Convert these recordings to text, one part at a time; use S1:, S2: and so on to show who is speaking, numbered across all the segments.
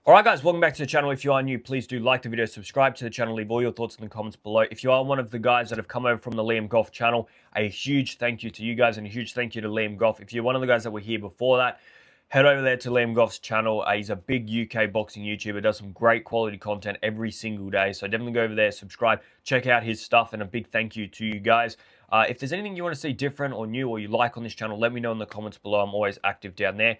S1: Alright guys, welcome back to the channel. If you are new, please do like the video, subscribe to the channel, leave all your thoughts in the comments below. If you are one of the guys that have come over from the Liam Goff channel, a huge thank you to you guys and a huge thank you to Liam Goff. If you're one of the guys that were here before that, head over there to Liam Goff's channel. He's a big UK boxing YouTuber, does some great quality content every single day. So definitely go over there, subscribe, check out his stuff, and a big thank you to you guys. If there's anything you want to see different or new or you like on this channel, let me know in the comments below. I'm always active down there.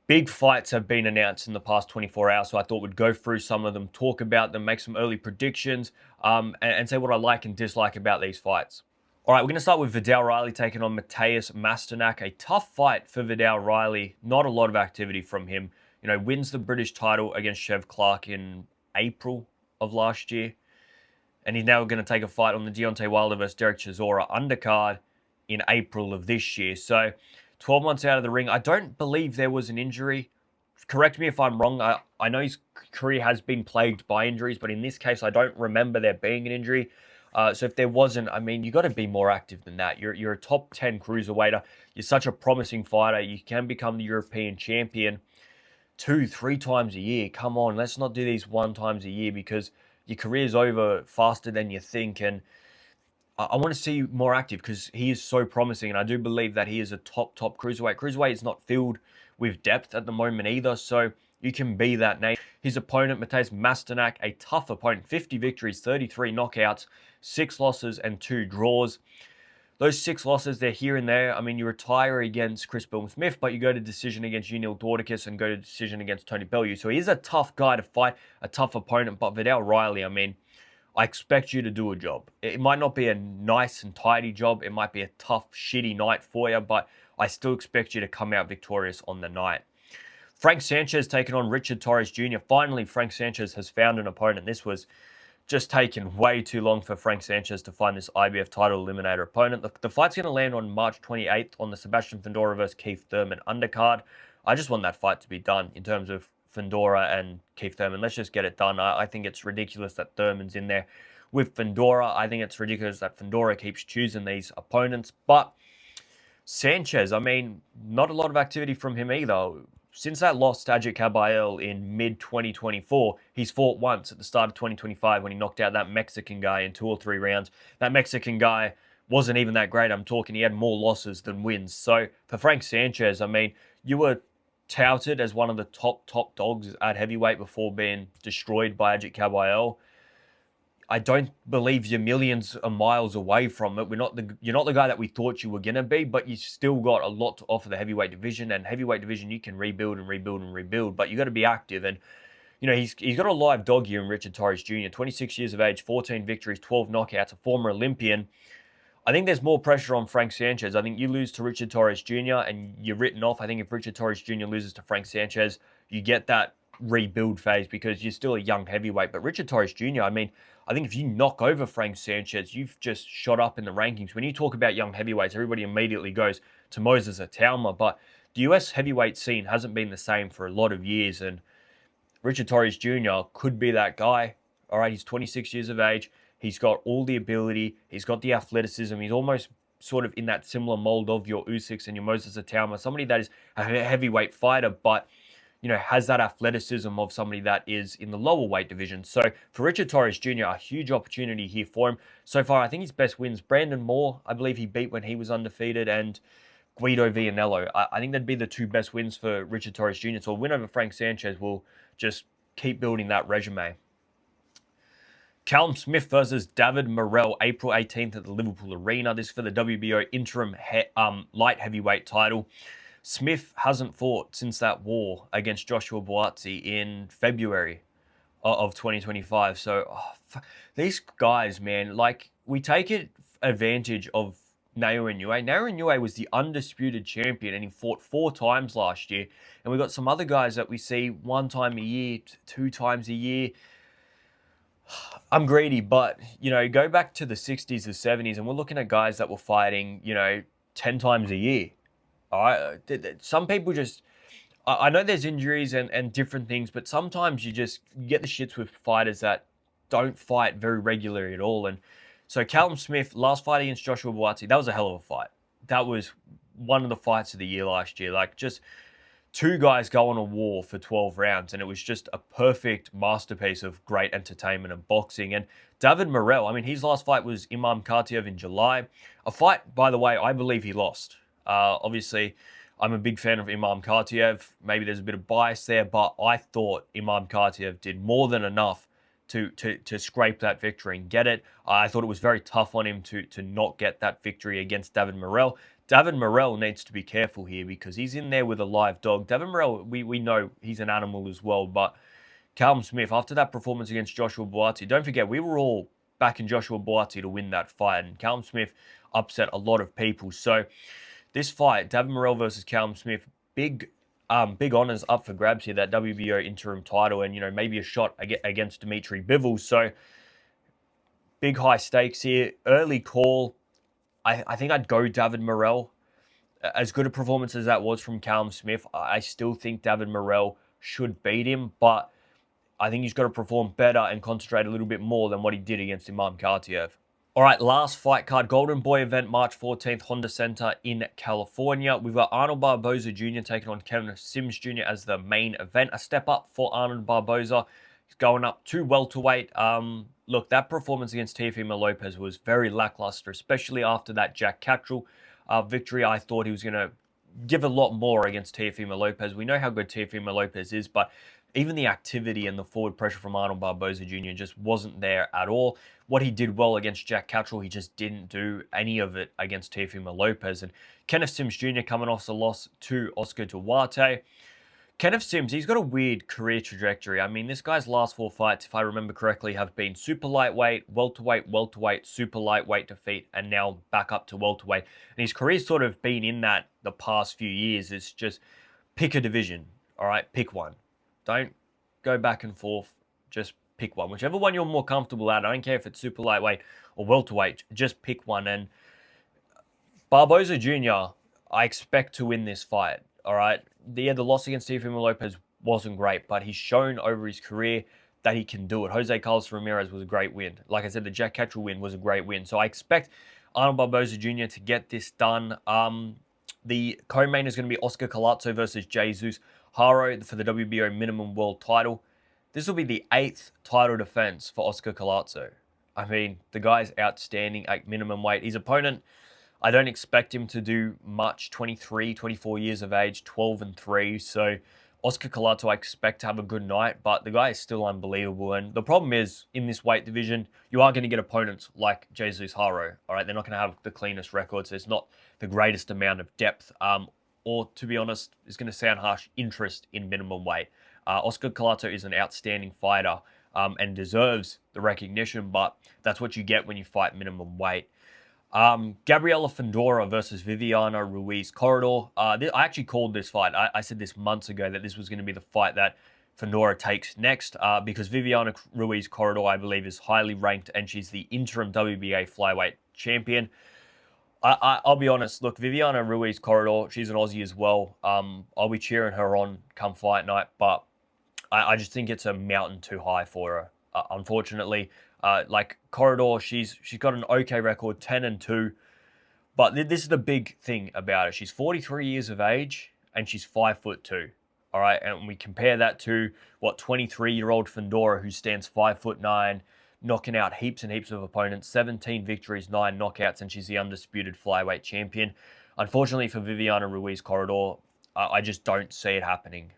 S1: Big fights have been announced in the past 24 hours, so I thought we'd go through some of them, talk about them, make some early predictions, and say what I like and dislike about these fights. All right, we're going to start with Vidal Riley taking on Mateusz Masternak. A tough fight for Vidal Riley. Not a lot of activity from him. You know, wins the British title against Chev Clark in April of last year. And he's now going to take a fight on the Deontay Wilder vs. Derek Chisora undercard in April of this year. So 12 months out of the ring. I don't believe there was an injury. Correct me if I'm wrong. I know his career has been plagued by injuries, but in this case, I don't remember there being an injury. So if there wasn't, I mean, you got to be more active than that. You're a top 10 cruiserweighter. You're such a promising fighter. You can become the European champion 2-3 times a year. Come on, let's not do these 1 times a year because your career's over faster than you think. And I want to see you more active because he is so promising, and I do believe that he is a top cruiserweight. Cruiserweight is not filled with depth at the moment either, so you can be that name. His opponent, Mateusz Masternak, a tough opponent. 50 victories, 33 knockouts, 6 losses, and 2 draws. Those 6 losses, they're here and there. I mean, you retire against Chris Smith, but you go to decision against Unil Dorticus and go to decision against Tony Bellew. So he is a tough guy to fight, a tough opponent, but Vidal Riley, I mean, I expect you to do a job. It might not be a nice and tidy job. It might be a tough, shitty night for you, but I still expect you to come out victorious on the night. Frank Sanchez taking on Richard Torres Jr. Finally, Frank Sanchez has found an opponent. This was just taken way too long for Frank Sanchez to find this IBF title eliminator opponent. The fight's going to land on March 28th on the Sebastian Fundora vs. Keith Thurman undercard. I just want that fight to be done in terms of Fundora and Keith Thurman. Let's just get it done. I think it's ridiculous that Thurman's in there with Fundora. I think it's ridiculous that Fundora keeps choosing these opponents. But Sanchez, I mean, not a lot of activity from him either. Since that loss to Ajit Kabayel in mid-2024, he's fought once at the start of 2025 when he knocked out that Mexican guy in 2 or 3 rounds. That Mexican guy wasn't even that great. I'm talking he had more losses than wins. So for Frank Sanchez, I mean, you were touted as one of the top dogs at heavyweight before being destroyed by Ajit Kabayel. I don't believe you're millions of miles away from it. You're not the guy that we thought you were going to be, but you still got a lot to offer the heavyweight division. And heavyweight division, you can rebuild and rebuild and rebuild, but you got to be active. And you know, he's got a live dog here in Richard Torres Jr. 26 years of age, 14 victories, 12 knockouts, a former Olympian. I think there's more pressure on Frank Sanchez. I think you lose to Richard Torres Jr. and you're written off. I think if Richard Torres Jr. loses to Frank Sanchez, you get that rebuild phase because you're still a young heavyweight. But Richard Torres Jr., I mean, I think if you knock over Frank Sanchez, you've just shot up in the rankings. When you talk about young heavyweights, everybody immediately goes to Moses Atauma. But the US heavyweight scene hasn't been the same for a lot of years. And Richard Torres Jr. could be that guy. All right, he's 26 years of age. He's got all the ability. He's got the athleticism. He's almost sort of in that similar mold of your Usyks and your Moses Atauma, somebody that is a heavyweight fighter, but you know, has that athleticism of somebody that is in the lower weight division. So for Richard Torres Jr., a huge opportunity here for him. So far, I think his best wins, Brandon Moore, I believe he beat when he was undefeated, and Guido Vianello. I think that'd be the 2 best wins for Richard Torres Jr. So a win over Frank Sanchez will just keep building that resume. Callum Smith versus David Morrell, April 18th at the Liverpool Arena. This for the WBO interim light heavyweight title. Smith hasn't fought since that war against Joshua Buatsi in February of 2025. So these guys, man, like we take advantage of Naoya Inoue. Naoya Inoue was the undisputed champion and he fought 4 times last year. And we've got some other guys that we see 1 time a year, 2 times a year. I'm greedy, but, you know, go back to the 60s or 70s and we're looking at guys that were fighting, you know, 10 times a year. All right. Some people just, I know there's injuries and different things, but sometimes you get the shits with fighters that don't fight very regularly at all. And so Callum Smith, last fight against Joshua Buatsi, that was a hell of a fight. That was one of the fights of the year last year. Like, just two guys go on a war for 12 rounds, and it was just a perfect masterpiece of great entertainment and boxing. And David Morrell, I mean, his last fight was Imam Khatiev in July. A fight, by the way, I believe he lost. Obviously, I'm a big fan of Imam Khatiev. Maybe there's a bit of bias there, but I thought Imam Khatiev did more than enough to scrape that victory and get it. I thought it was very tough on him to not get that victory against David Morrell. David Morrell needs to be careful here because he's in there with a live dog. David Morrell, we know he's an animal as well, but Callum Smith, after that performance against Joshua Buatsi, don't forget, we were all backing Joshua Buatsi to win that fight, and Callum Smith upset a lot of people. So this fight, David Morrell versus Callum Smith, big honors up for grabs here, that WBO interim title, and, you know, maybe a shot against Dimitri Bivol. So big high stakes here. Early call. I think I'd go David Morrell. As good a performance as that was from Callum Smith, I still think David Morrell should beat him, but I think he's got to perform better and concentrate a little bit more than what he did against Imam Khatiev. All right, last fight card, Golden Boy event, March 14th, Honda Center in California. We've got Arnold Barboza Jr. taking on Kevin Sims Jr. as the main event. A step up for Arnold Barboza. He's going up to welterweight. Look, that performance against Teofimo Lopez was very lackluster, especially after that Jack Catterall victory. I thought he was going to give a lot more against Teofimo Lopez. We know how good Teofimo Lopez is, but even the activity and the forward pressure from Arnold Barboza Jr. just wasn't there at all. What he did well against Jack Catterall, he just didn't do any of it against Teofimo Lopez. And Kenneth Sims Jr. coming off the loss to Oscar Duarte. Kenneth Sims, he's got a weird career trajectory. I mean, this guy's last 4 fights, if I remember correctly, have been super lightweight, welterweight, super lightweight defeat, and now back up to welterweight. And his career's sort of been in that the past few years. It's just pick a division, all right? Pick one. Don't go back and forth. Just pick one. Whichever one you're more comfortable at. I don't care if it's super lightweight or welterweight. Just pick one. And Barboza Jr., I expect to win this fight, all right? The loss against Teofimo Lopez wasn't great, but he's shown over his career that he can do it. Jose Carlos Ramirez was a great win. Like I said, the Jack Catterall win was a great win. So I expect Arnold Barboza Jr. to get this done. The co-main is going to be Oscar Collazo versus Jesus Haro for the WBO minimum world title. This will be the 8th title defense for Oscar Collazo. I mean, the guy's outstanding at minimum weight. His opponent, I don't expect him to do much. 23, 24 years of age, 12-3. So Oscar Collazo, I expect to have a good night, but the guy is still unbelievable. And the problem is, in this weight division, you are going to get opponents like Jesus Haro. All right, they're not going to have the cleanest records. There's not the greatest amount of depth, or to be honest, it's going to sound harsh, interest in minimum weight. Oscar Collazo is an outstanding fighter and deserves the recognition, but that's what you get when you fight minimum weight. Gabriela Fundora versus Viviana Ruiz Corridor. I actually called this fight. I said this months ago that this was going to be the fight that Fundora takes next because Viviana Ruiz Corridor, I believe, is highly ranked and she's the interim WBA flyweight champion. I'll be honest. Look, Viviana Ruiz Corridor, she's an Aussie as well. I'll be cheering her on come fight night, but I just think it's a mountain too high for her. Unfortunately, like Corridor, she's got an okay record, 10-2. But this is the big thing about her. She's 43 years of age and she's 5'2". All right, and we compare that to what 23-year-old Fundora, who stands 5'9", knocking out heaps and heaps of opponents, 17 victories, 9 knockouts, and she's the undisputed flyweight champion. Unfortunately for Viviana Ruiz Corridor, I just don't see it happening.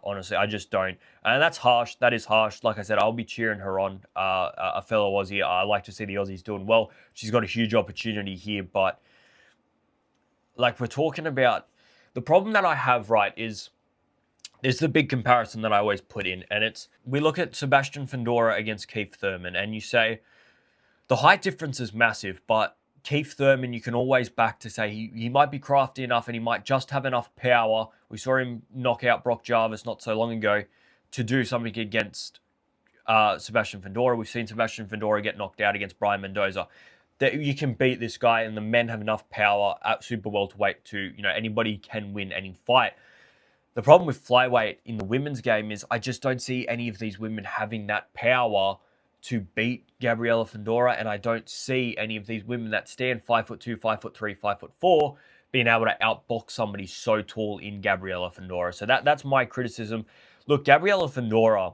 S1: Honestly, I just don't. And that's harsh. That is harsh. Like I said, I'll be cheering her on, a fellow Aussie. I like to see the Aussies doing well. She's got a huge opportunity here, but like we're talking about, the problem that I have, right, is there's the big comparison that I always put in, and it's, we look at Sebastian Fundora against Keith Thurman, and you say the height difference is massive, but Keith Thurman, you can always back to say he might be crafty enough and he might just have enough power. We saw him knock out Brock Jarvis not so long ago to do something against Sebastian Fundora. We've seen Sebastian Fundora get knocked out against Brian Mendoza. That you can beat this guy, and the men have enough power at super welterweight to, you know, anybody can win any fight. The problem with flyweight in the women's game is I just don't see any of these women having that power to beat Gabriela Fundora, and I don't see any of these women that stand 5'2", 5'3", 5'4", being able to outbox somebody so tall in Gabriela Fandora. So that's my criticism. Look, Gabriela Fandora,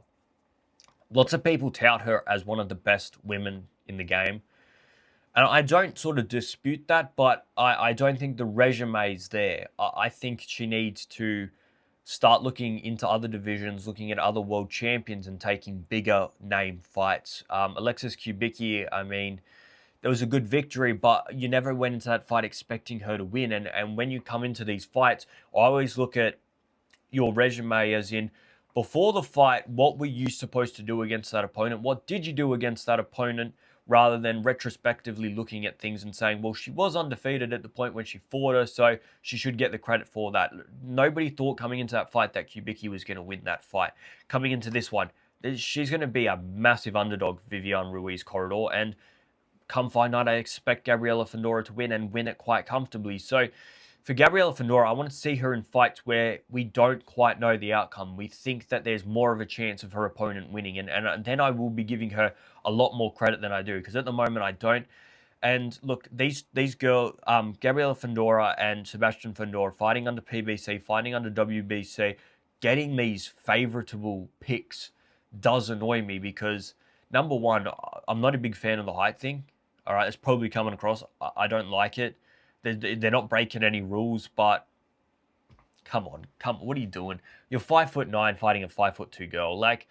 S1: lots of people tout her as one of the best women in the game. And I don't sort of dispute that, but I don't think the resume is there. I think she needs to start looking into other divisions, looking at other world champions and taking bigger name fights. Alexis Kubicki, I mean, there was a good victory, but you never went into that fight expecting her to win. And when you come into these fights, I always look at your resume as in, before the fight, what were you supposed to do against that opponent? What did you do against that opponent? Rather than retrospectively looking at things and saying, well, she was undefeated at the point when she fought her, so she should get the credit for that. Nobody thought coming into that fight that Kubicki was going to win that fight. Coming into this one, she's going to be a massive underdog, Viviane Ruiz Corridor, and come fight night, I expect Gabriela Fandora to win and win it quite comfortably. So for Gabriela Fandora, I want to see her in fights where we don't quite know the outcome. We think that there's more of a chance of her opponent winning, and then I will be giving her a lot more credit than I do, because at the moment I don't. And look, these girls, Gabriela Fandora and Sebastian Fandora, fighting under PBC, fighting under WBC, getting these favourable picks does annoy me, because number one, I'm not a big fan of the height thing. All right, it's probably coming across. I don't like it. They're not breaking any rules, but come on, what are you doing? You're 5'9" fighting a 5'2" girl. Like,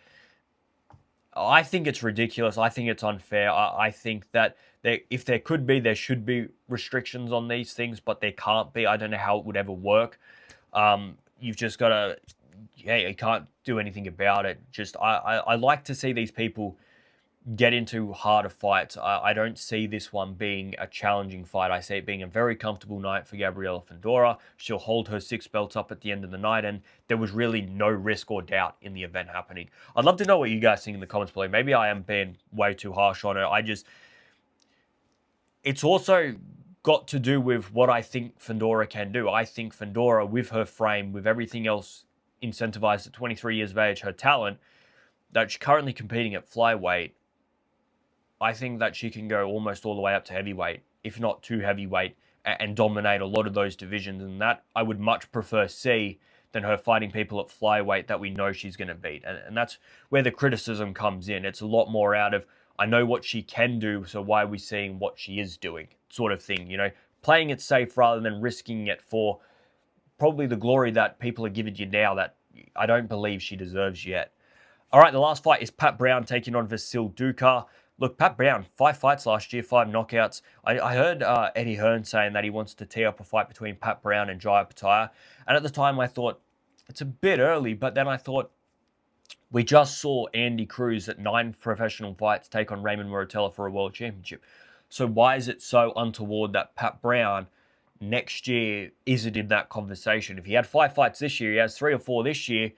S1: I think it's ridiculous. I think it's unfair. I think that if there could be, there should be restrictions on these things, but there can't be. I don't know how it would ever work. You've just got to, you can't do anything about it. Just, I like to see these people get into harder fights. I don't see this one being a challenging fight. I see it being a very comfortable night for Gabriela Fandora. She'll hold her 6 belts up at the end of the night, and there was really no risk or doubt in the event happening. I'd love to know what you guys think in the comments below. Maybe I am being way too harsh on her. It's also got to do with what I think Fandora can do. I think Fandora, with her frame, with everything else incentivized at 23 years of age, her talent, that she's currently competing at flyweight, I think that she can go almost all the way up to heavyweight, if not to heavyweight, and dominate a lot of those divisions. And that I would much prefer see than her fighting people at flyweight that we know she's going to beat. And that's where the criticism comes in. It's a lot more out of, I know what she can do, so why are we seeing what she is doing, sort of thing. You know, playing it safe rather than risking it for probably the glory that people are giving you now that I don't believe she deserves yet. All right, the last fight is Pat Brown taking on Vasil Duka. Look, Pat Brown, 5 fights last year, 5 knockouts. I heard Eddie Hearn saying that he wants to tee up a fight between Pat Brown and Jaya Pataya. And at the time, I thought, it's a bit early. But then I thought, we just saw Andy Cruz at 9 professional fights take on Raymond Muratella for a world championship. So why is it so untoward that Pat Brown next year isn't in that conversation? If he had 5 fights this year, he has 3 or 4 this year.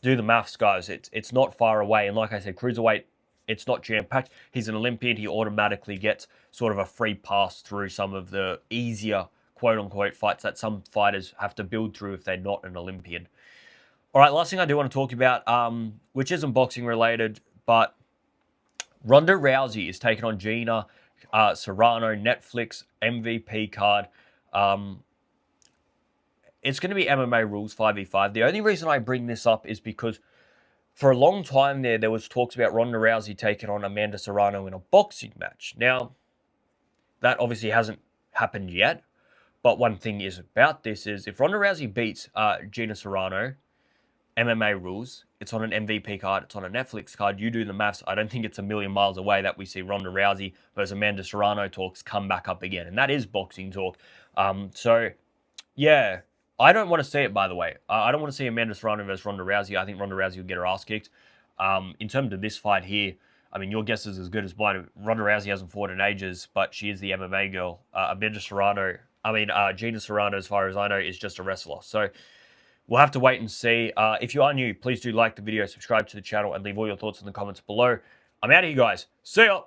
S1: Do the maths, guys. It's not far away. And like I said, cruiserweight, it's not jam-packed. He's an Olympian. He automatically gets sort of a free pass through some of the easier, quote-unquote, fights that some fighters have to build through if they're not an Olympian. All right, last thing I do want to talk about, which isn't boxing-related, but Ronda Rousey is taking on Gina Serrano, Netflix MVP card. It's going to be MMA rules 5v5. The only reason I bring this up is because for a long time there was talks about Ronda Rousey taking on Amanda Serrano in a boxing match. Now, that obviously hasn't happened yet. But one thing is about this is if Ronda Rousey beats Gina Serrano, MMA rules, it's on an MVP card, it's on a Netflix card, you do the maths. I don't think it's a million miles away that we see Ronda Rousey versus Amanda Serrano talks come back up again. And that is boxing talk. So, yeah. I don't want to see it, by the way. I don't want to see Amanda Serrano versus Ronda Rousey. I think Ronda Rousey will get her ass kicked. In terms of this fight here, I mean, your guess is as good as mine. Ronda Rousey hasn't fought in ages, but she is the MMA girl. Gina Serrano, as far as I know, is just a wrestler. So we'll have to wait and see. If you are new, please do like the video, subscribe to the channel, and leave all your thoughts in the comments below. I'm out of here, guys. See ya!